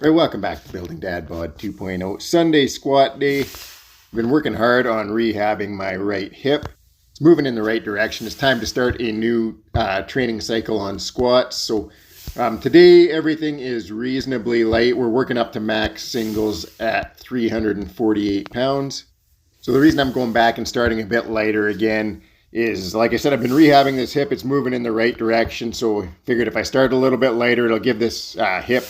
Right, welcome back to Building Dad Bod 2.0. Sunday squat day. I've been working hard on rehabbing my right hip. It's moving in the right direction. It's time to start a new training cycle on squats. So today everything is reasonably light. We're working up to max singles at 348 pounds. So the reason I'm going back and starting a bit lighter again is, like I said, I've been rehabbing this hip. It's moving in the right direction. So I figured if I start a little bit lighter, it'll give this hip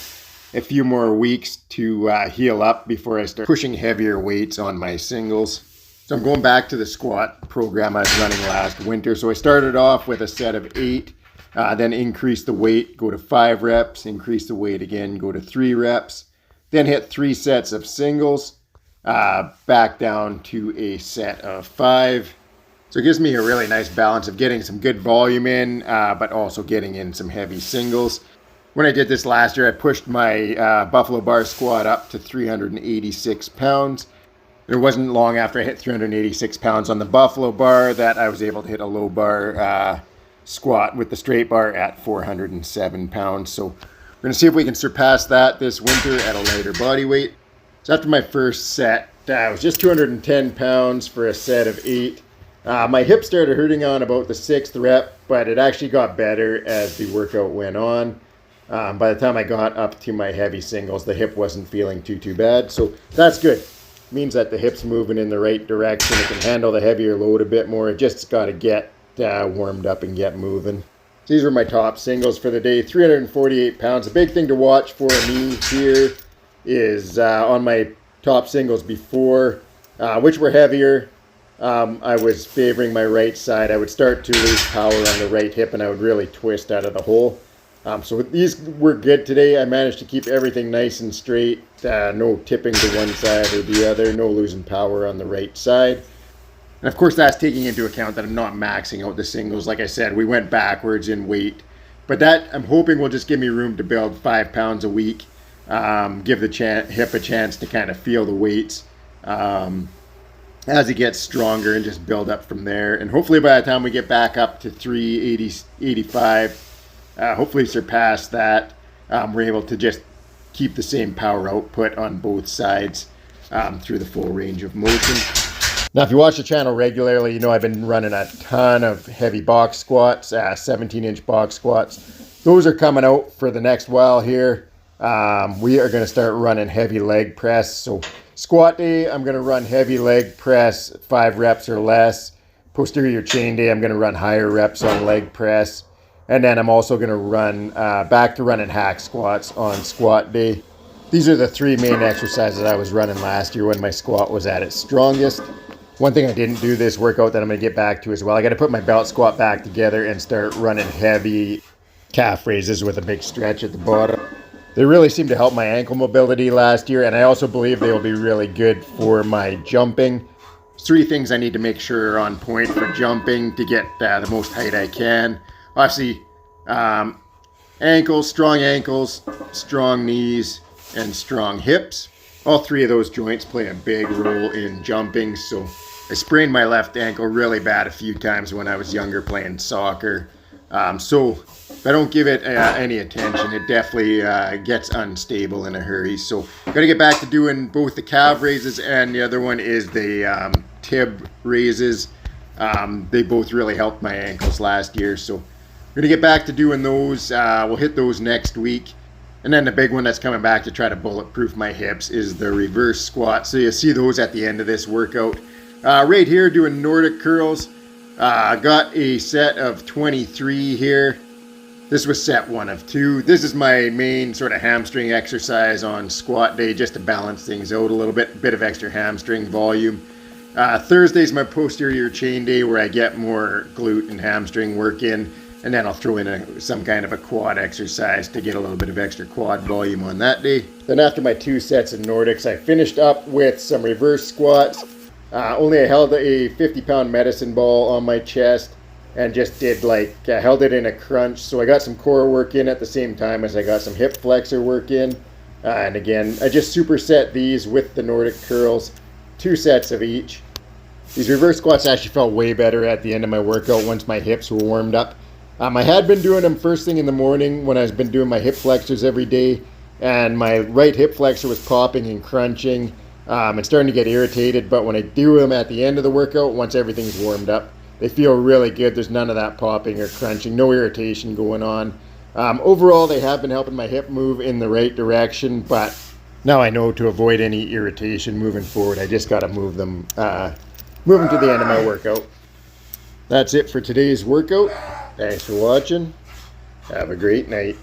a few more weeks to heal up before I start pushing heavier weights on my singles. So I'm going back to the squat program I was running last winter. So I started off with a set of 8, then increase the weight, go to 5 reps, increase the weight again, go to 3 reps, then hit 3 sets of singles, back down to a set of 5. So it gives me a really nice balance of getting some good volume in, but also getting in some heavy singles. When I did this last year, I pushed my buffalo bar squat up to 386 pounds. It wasn't long after I hit 386 pounds on the buffalo bar that I was able to hit a low bar squat with the straight bar at 407 pounds. So we're going to see if we can surpass that this winter at a lighter body weight. So after my first set, it was just 210 pounds for a set of 8. My hip started hurting on about the 6th rep, but it actually got better as the workout went on. By the time I got up to my heavy singles, the hip wasn't feeling too bad. So that's good. It means that the hip's moving in the right direction. It can handle the heavier load a bit more. It just got to get warmed up and get moving. So these were my top singles for the day, 348 pounds. A big thing to watch for me here is on my top singles before, which were heavier. I was favoring my right side. I would start to lose power on the right hip and I would really twist out of the hole. So these were good today. I managed to keep everything nice and straight. No tipping to one side or the other. No losing power on the right side. And of course, that's taking into account that I'm not maxing out the singles. Like I said, we went backwards in weight. But that, I'm hoping, will just give me room to build 5 pounds a week. Give the hip a chance to kind of feel the weights as it gets stronger and just build up from there. And hopefully by the time we get back up to 385, hopefully surpass that, we're able to just keep the same power output on both sides through the full range of motion. Now, if you watch the channel regularly, you know I've been running a ton of heavy box squats, 17-inch box squats. Those are coming out for the next while here. We are going to start running heavy leg press. So squat day, I'm going to run heavy leg press, 5 reps or less. Posterior chain day, I'm going to run higher reps on leg press. And then I'm also going to run back to running hack squats on squat day. These are the 3 main exercises I was running last year when my squat was at its strongest. One thing I didn't do this workout that I'm going to get back to as well, I got to put my belt squat back together and start running heavy calf raises with a big stretch at the bottom. They really seemed to help my ankle mobility last year, and I also believe they will be really good for my jumping. 3 things I need to make sure are on point for jumping to get the most height I can. Obviously, ankles, strong knees, and strong hips. All 3 of those joints play a big role in jumping. So I sprained my left ankle really bad a few times when I was younger playing soccer. So if I don't give it any attention, it definitely gets unstable in a hurry. So I've got to get back to doing both the calf raises and the other one is the tib raises. They both really helped my ankles last year. So we're going to get back to doing those. We'll hit those next week. And then the big one that's coming back to try to bulletproof my hips is the reverse squat. So you'll see those at the end of this workout. Right here, doing Nordic curls. Got a set of 23 here. This was set 1 of 2. This is my main sort of hamstring exercise on squat day, just to balance things out a little bit of extra hamstring volume. Thursday's my posterior chain day where I get more glute and hamstring work in. And then I'll throw in some kind of a quad exercise to get a little bit of extra quad volume on that day. Then after my 2 sets of Nordics, I finished up with some reverse squats. Only I held a 50-pound medicine ball on my chest and just did held it in a crunch. So I got some core work in at the same time as I got some hip flexor work in. And again, I just superset these with the Nordic curls, 2 sets of each. These reverse squats actually felt way better at the end of my workout once my hips were warmed up. I had been doing them first thing in the morning when I've been doing my hip flexors every day. and my right hip flexor was popping and crunching and starting to get irritated. But when I do them at the end of the workout, once everything's warmed up, they feel really good. There's none of that popping or crunching, no irritation going on. Overall, they have been helping my hip move in the right direction, but now I know to avoid any irritation moving forward, I just got to move them to the end of my workout. That's it for today's workout. Thanks for watching. Have a great night.